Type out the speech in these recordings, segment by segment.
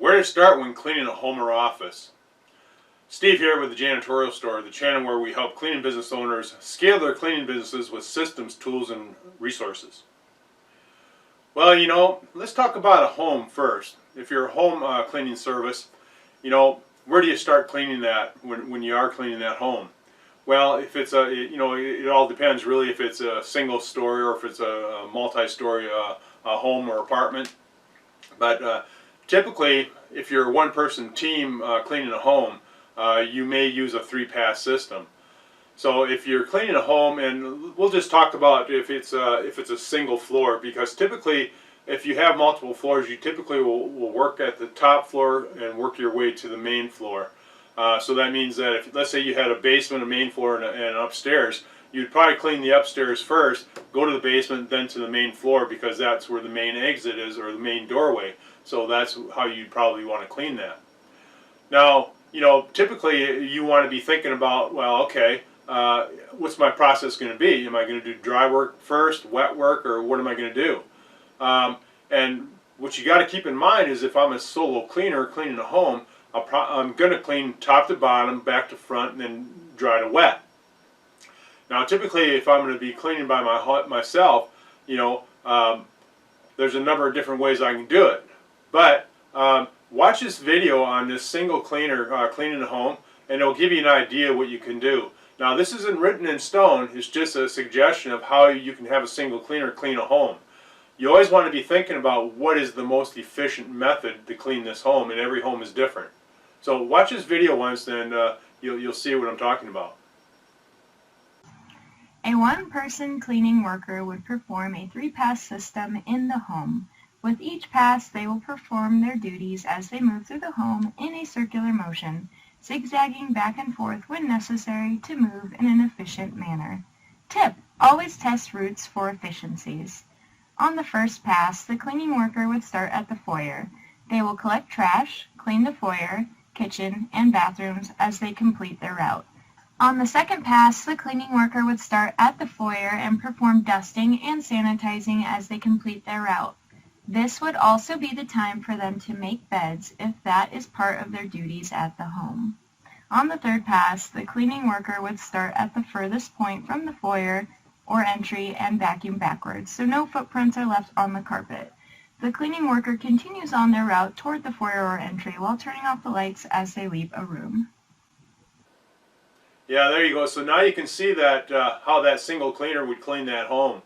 Where to start when cleaning a home or office? Steve here with the Janitorial Store, the channel where we help cleaning business owners scale their cleaning businesses with systems, tools, and resources. Well, let's talk about a home first. If you're a home cleaning service, where do you start cleaning that when you are cleaning that home? Well, if it's it all depends really if it's a single story or if it's a multi-story home or apartment. But typically, if you're a one-person team cleaning a home, you may use a 3-pass system. So if you're cleaning a home, and we'll just talk about if it's a single floor, because typically if you have multiple floors, you typically will work at the top floor and work your way to the main floor. So that means that if, let's say you had a basement, a main floor, and an upstairs, you'd probably clean the upstairs first, go to the basement, then to the main floor, because that's where the main exit is, or the main doorway. So that's how you'd probably want to clean that. Now, typically you want to be thinking about, well, okay, what's my process going to be? Am I going to do dry work first, wet work, or what am I going to do? And what you got to keep in mind is if I'm a solo cleaner cleaning a home, I'm going to clean top to bottom, back to front, and then dry to wet. Now, typically, if I'm going to be cleaning by myself, there's a number of different ways I can do it. But watch this video on this single cleaner cleaning a home, and it'll give you an idea what you can do. Now, this isn't written in stone. It's just a suggestion of how you can have a single cleaner clean a home. You always want to be thinking about what is the most efficient method to clean this home, and every home is different. So watch this video once, and you'll see what I'm talking about. A one-person cleaning worker would perform a 3-pass system in the home. With each pass, they will perform their duties as they move through the home in a circular motion, zigzagging back and forth when necessary to move in an efficient manner. Tip: always test routes for efficiencies. On the first pass, the cleaning worker would start at the foyer. They will collect trash, clean the foyer, kitchen, and bathrooms as they complete their route. On the second pass, the cleaning worker would start at the foyer and perform dusting and sanitizing as they complete their route. This would also be the time for them to make beds if that is part of their duties at the home. On the third pass, the cleaning worker would start at the furthest point from the foyer or entry and vacuum backwards, so no footprints are left on the carpet. The cleaning worker continues on their route toward the foyer or entry while turning off the lights as they leave a room. Yeah, there you go. So now you can see that how that single cleaner would clean that home.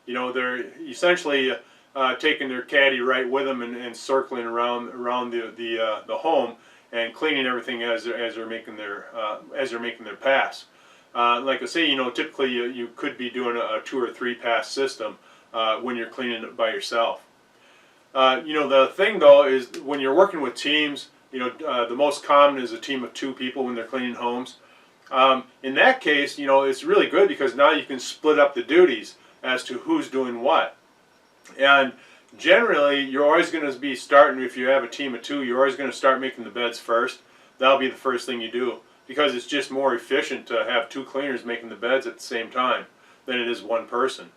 They're essentially taking their caddy right with them and circling around the home and cleaning everything as they're making their pass. Like I say, typically you could be doing a 2 or 3 pass system when you're cleaning it by yourself. The thing though is when you're working with teams, the most common is a team of 2 people when they're cleaning homes. In that case, it's really good because now you can split up the duties as to who's doing what. And generally, you're always going to be starting, if you have a team of 2, you're always going to start making the beds first. That'll be the first thing you do, because it's just more efficient to have 2 cleaners making the beds at the same time than it is one person.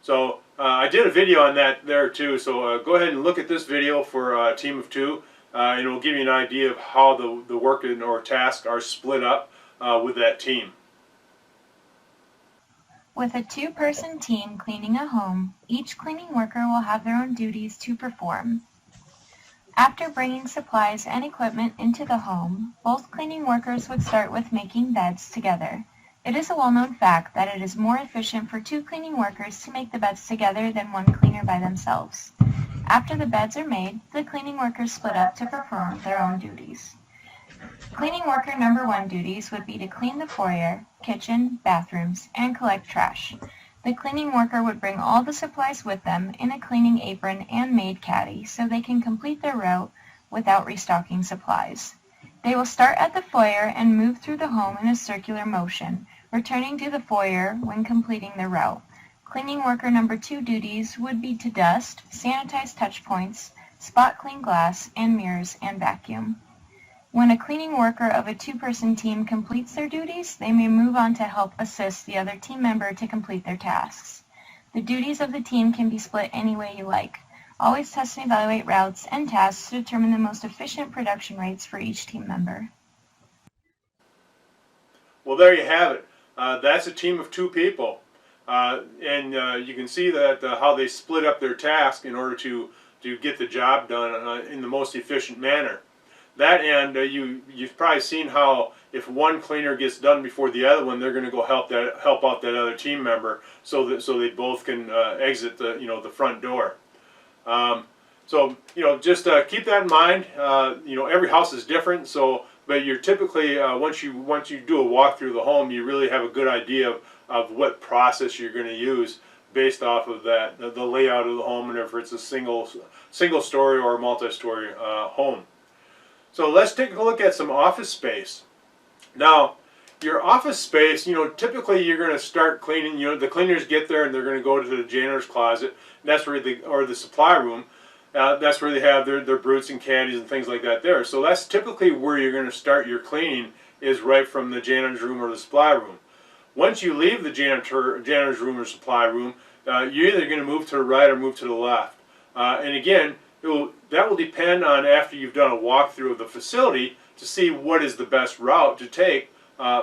So I did a video on that there too, so go ahead and look at this video for a team of 2, and it will give you an idea of how the work or tasks are split up with that team. With a 2-person team cleaning a home, each cleaning worker will have their own duties to perform. After bringing supplies and equipment into the home, both cleaning workers would start with making beds together. It is a well-known fact that it is more efficient for 2 cleaning workers to make the beds together than 1 cleaner by themselves. After the beds are made, the cleaning workers split up to perform their own duties. Cleaning worker number 1 duties would be to clean the foyer, kitchen, bathrooms, and collect trash. The cleaning worker would bring all the supplies with them in a cleaning apron and maid caddy so they can complete their route without restocking supplies. They will start at the foyer and move through the home in a circular motion, returning to the foyer when completing their route. Cleaning worker number 2 duties would be to dust, sanitize touch points, spot clean glass and mirrors, and vacuum. When a cleaning worker of a 2-person team completes their duties, they may move on to help assist the other team member to complete their tasks. The duties of the team can be split any way you like. Always test and evaluate routes and tasks to determine the most efficient production rates for each team member. Well, there you have it. That's a team of 2 people. And you can see that how they split up their task in order to get the job done in the most efficient manner. That, and you've probably seen how if one cleaner gets done before the other one, they're going to go help out that other team member, so they both can exit the front door. So just keep that in mind. Every house is different, so but you're typically once you do a walk through the home, you really have a good idea of what process you're going to use based off of that, the layout of the home, and if it's a single story or a multi-story home. So let's take a look at some office space. Now, your office space, typically you're going to start cleaning. The cleaners get there and they're going to go to the janitor's closet. That's where or the supply room. That's where they have their 𝗔𝗕𝗢𝗥 and caddies and things like that there. So that's typically where you're going to start your cleaning, is right from the janitor's room or the supply room. Once you leave the janitor's room or supply room, you're either going to move to the right or move to the left. And again, that will depend on, after you've done a walkthrough of the facility, to see what is the best route to take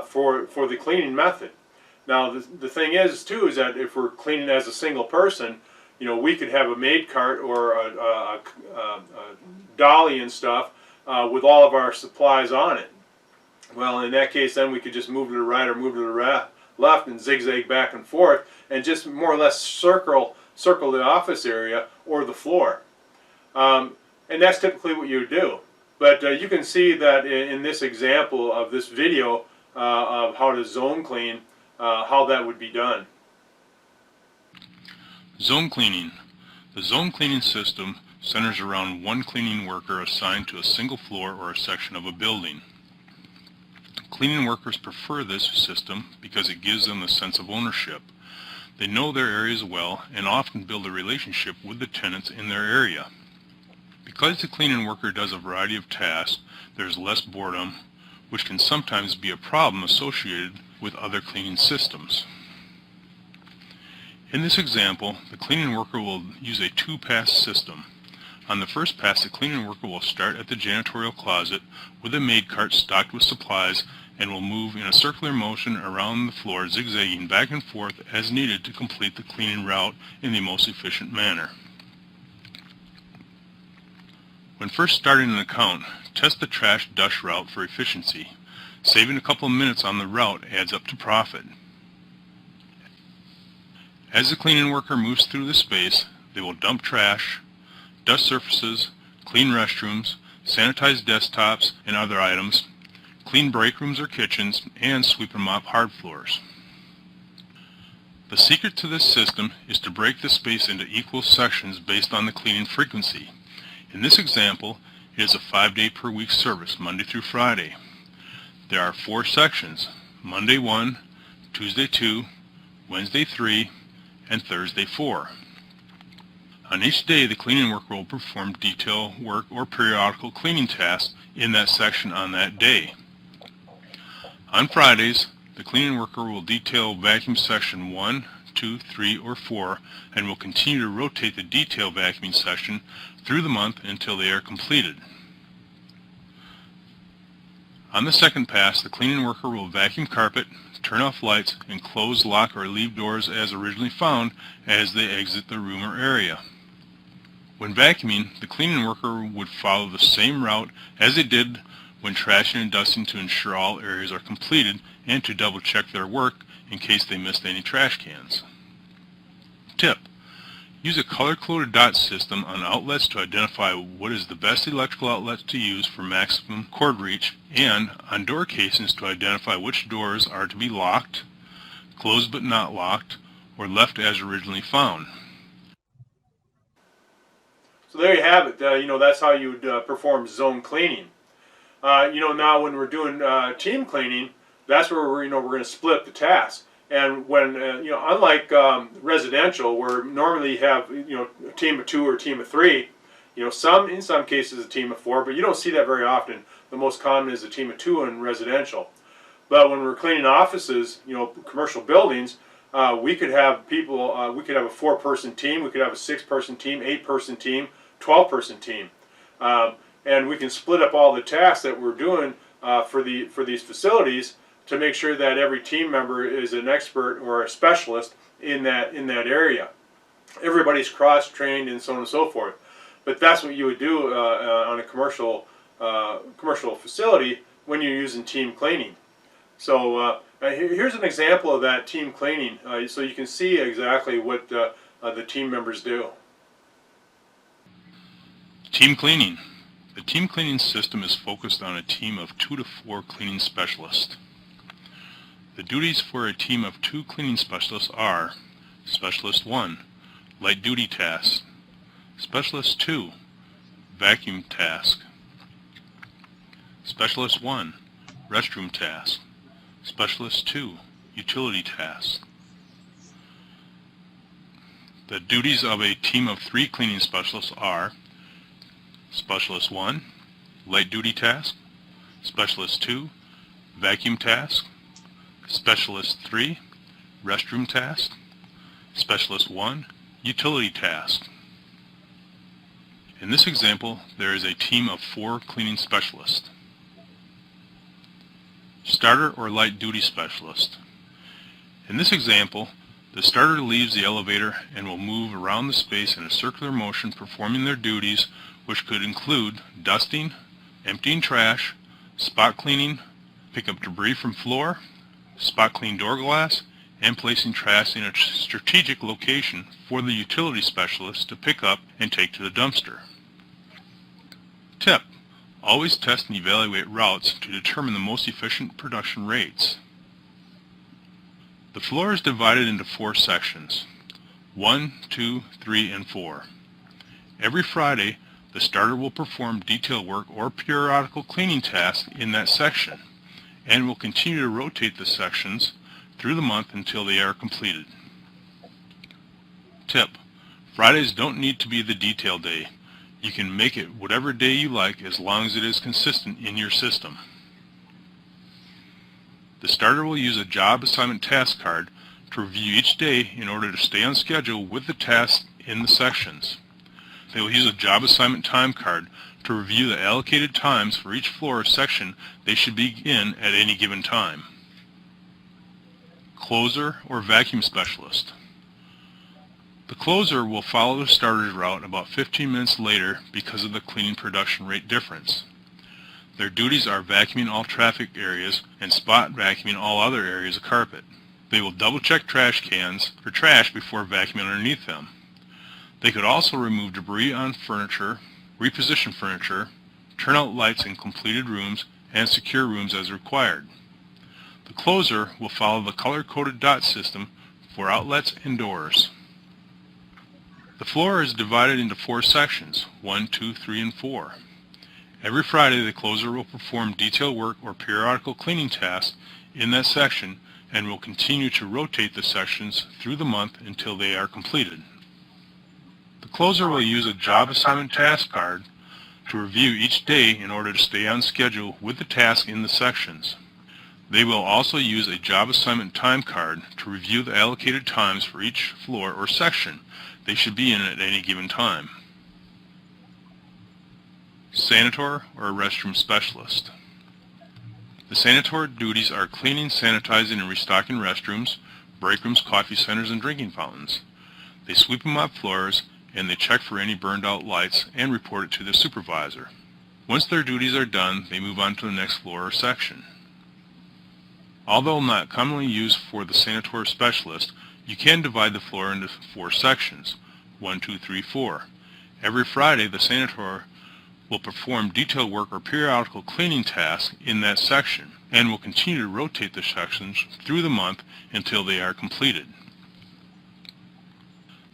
for the cleaning method. Now, the thing is that if we're cleaning as a single person, we could have a maid cart or a dolly and stuff with all of our supplies on it. Well, in that case, then we could just move to the right or move to the left and zigzag back and forth and just more or less circle the office area or the floor. And that's typically what you would do. But you can see that in this example of this video of how to zone clean, how that would be done. Zone cleaning. The zone cleaning system centers around one cleaning worker assigned to a single floor or a section of a building. Cleaning workers prefer this system because it gives them a sense of ownership. They know their areas well and often build a relationship with the tenants in their area. Because the cleaning worker does a variety of tasks, there's less boredom, which can sometimes be a problem associated with other cleaning systems. In this example, the cleaning worker will use a 2-pass system. On the first pass, the cleaning worker will start at the janitorial closet with a maid cart stocked with supplies and will move in a circular motion around the floor, zigzagging back and forth as needed to complete the cleaning route in the most efficient manner. When first starting an account, test the trash dust route for efficiency. Saving a couple of minutes on the route adds up to profit. As the cleaning worker moves through the space, they will dump trash, dust surfaces, clean restrooms, sanitize desktops and other items, clean break rooms or kitchens, and sweep and mop hard floors. The secret to this system is to break the space into equal sections based on the cleaning frequency. In this example, it is a 5-day per week service, Monday through Friday. There are 4 sections: Monday 1, Tuesday 2, Wednesday 3, and Thursday 4. On each day, the cleaning worker will perform detail work or periodical cleaning tasks in that section on that day. On Fridays, the cleaning worker will detail vacuum section 1, 2, 3, or 4, and will continue to rotate the detail vacuuming section through the month until they are completed. On the second pass, the cleaning worker will vacuum carpet, turn off lights, and close, lock, or leave doors as originally found as they exit the room or area. When vacuuming, the cleaning worker would follow the same route as they did when trashing and dusting to ensure all areas are completed and to double check their work in case they missed any trash cans. Tip: use a color-coded dot system on outlets to identify what is the best electrical outlets to use for maximum cord reach, and on door casings to identify which doors are to be locked, closed but not locked, or left as originally found. So there you have it. That's how you would perform zone cleaning. Now when we're doing team cleaning, that's where we're going to split the task. And when unlike residential, where normally you have a team of 2 or a team of 3, in some cases a team of 4, but you don't see that very often. The most common is a team of 2 in residential. But when we're cleaning offices, commercial buildings, we could have people, we could have a 4-person team, we could have a 6-person team, 8-person team, 12-person team. And we can split up all the tasks that we're doing for these facilities to make sure that every team member is an expert or a specialist in that area. Everybody's cross-trained and so on and so forth. But that's what you would do on a commercial facility when you're using team cleaning. So here's an example of that team cleaning, so you can see exactly what the team members do. Team cleaning. The team cleaning system is focused on a team of 2 to 4 cleaning specialists. The duties for a team of 2 cleaning specialists are: Specialist 1, light duty tasks; Specialist 2, vacuum task; Specialist 1, restroom task; Specialist 2, utility task. The duties of a team of 3 cleaning specialists are: Specialist 1, light duty task; Specialist 2, vacuum task; Specialist 3, restroom task; Specialist 1, utility task. In this example, there is a team of 4 cleaning specialists. Starter or light duty specialist. In this example, the starter leaves the elevator and will move around the space in a circular motion, performing their duties, which could include dusting, emptying trash, spot cleaning, pick up debris from floor, spot clean door glass, and placing trash in a strategic location for the utility specialist to pick up and take to the dumpster. Tip: always test and evaluate routes to determine the most efficient production rates. The floor is divided into 4 sections: 1, 2, 3, and 4. Every Friday, the starter will perform detail work or periodical cleaning tasks in that section, and will continue to rotate the sections through the month until they are completed. Tip: Fridays don't need to be the detail day. You can make it whatever day you like as long as it is consistent in your system. The starter will use a job assignment task card to review each day in order to stay on schedule with the tasks in the sections. They will use a job assignment time card to review the allocated times for each floor or section they should be in at any given time. Closer or vacuum specialist. The closer will follow the starter's route about 15 minutes later because of the cleaning production rate difference. Their duties are vacuuming all traffic areas and spot vacuuming all other areas of carpet. They will double check trash cans for trash before vacuuming underneath them. They could also remove debris on furniture, reposition furniture, turn out lights in completed rooms, and secure rooms as required. The closer will follow the color-coded dot system for outlets and doors. The floor is divided into 4 sections: 1, 2, 3, and 4. Every Friday, the closer will perform detail work or periodical cleaning tasks in that section and will continue to rotate the sections through the month until they are completed. The closer will use a job assignment task card to review each day in order to stay on schedule with the task in the sections. They will also use a job assignment time card to review the allocated times for each floor or section they should be in at any given time. Sanitor or restroom specialist. The sanitor duties are cleaning, sanitizing, and restocking restrooms, break rooms, coffee centers, and drinking fountains. They sweep and mop floors, and they check for any burned out lights and report it to the supervisor. Once their duties are done, they move on to the next floor or section. Although not commonly used for the sanitor specialist, you can divide the floor into 4 sections: 1, 2, 3, 4. Every Friday, the sanitor will perform detail work or periodical cleaning tasks in that section and will continue to rotate the sections through the month until they are completed.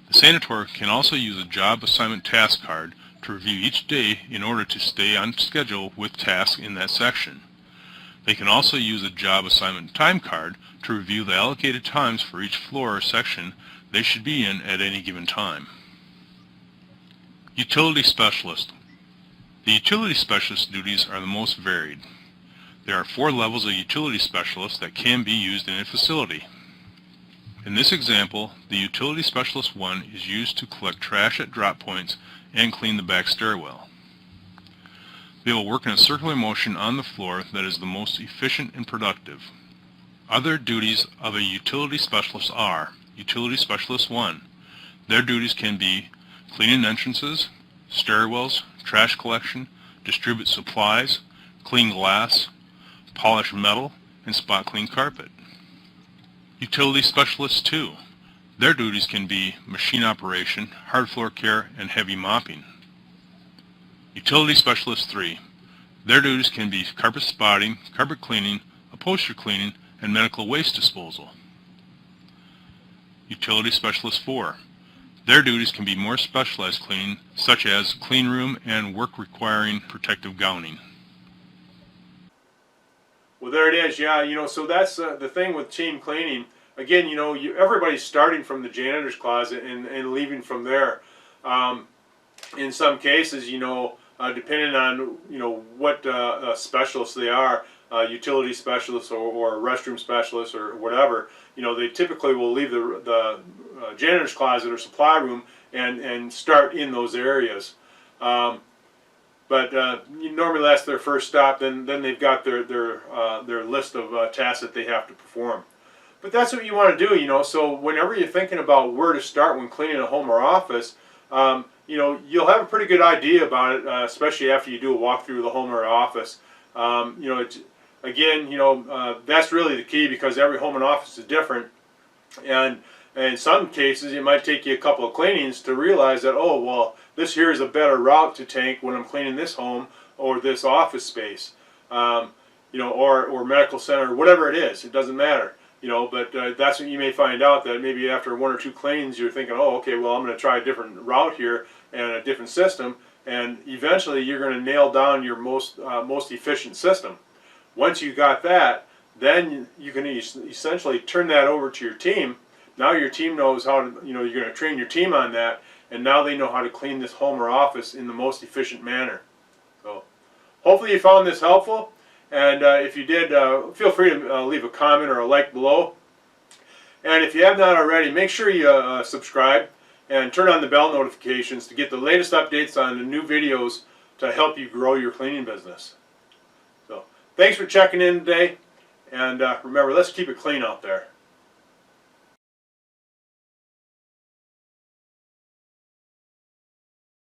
The sanitor can also use a job assignment task card to review each day in order to stay on schedule with tasks in that section. They can also use a job assignment time card to review the allocated times for each floor or section they should be in at any given time. Utility specialist. The utility specialist duties are the most varied. There are 4 levels of utility specialists that can be used in a facility. In this example, the Utility Specialist 1 is used to collect trash at drop points and clean the back stairwell. They will work in a circular motion on the floor that is the most efficient and productive. Other duties of a Utility Specialist are Utility Specialist 1. Their duties can be cleaning entrances, stairwells, trash collection, distribute supplies, clean glass, polish metal, and spot clean carpet. Utility Specialist 2. Their duties can be machine operation, hard floor care, and heavy mopping. Utility Specialist 3. Their duties can be carpet spotting, carpet cleaning, upholstery cleaning, and medical waste disposal. Utility Specialist 4. Their duties can be more specialized cleaning, such as clean room and work requiring protective gowning. Well, there it is. Yeah, so that's the thing with team cleaning. Again, everybody's starting from the janitor's closet and leaving from there. In some cases, depending on what specialists they are, utility specialists or restroom specialists or whatever, they typically will leave the janitor's closet or supply room and start in those areas. But normally that's their first stop. Then they've got their list of tasks that they have to perform. But that's what you want to do, So whenever you're thinking about where to start when cleaning a home or office, you'll have a pretty good idea about it, especially after you do a walkthrough of the home or office. That's really the key, because every home and office is different, and in some cases it might take you a couple of cleanings to realize that, oh, well, this here is a better route to take when I'm cleaning this home or this office space, or medical center, whatever it is. It doesn't matter. But that's what you may find out, that maybe after one or two cleanings you're thinking, oh, okay, well, I'm going to try a different route here and a different system, and eventually you're going to nail down your most efficient system. Once you got that, then you can essentially turn that over to your team. Now your team knows how to, you're going to train your team on that, and now they know how to clean this home or office in the most efficient manner. So hopefully you found this helpful. And if you did, feel free to leave a comment or a like below. And if you have not already, make sure you subscribe and turn on the bell notifications to get the latest updates on the new videos to help you grow your cleaning business. So thanks for checking in today. And remember, let's keep it clean out there.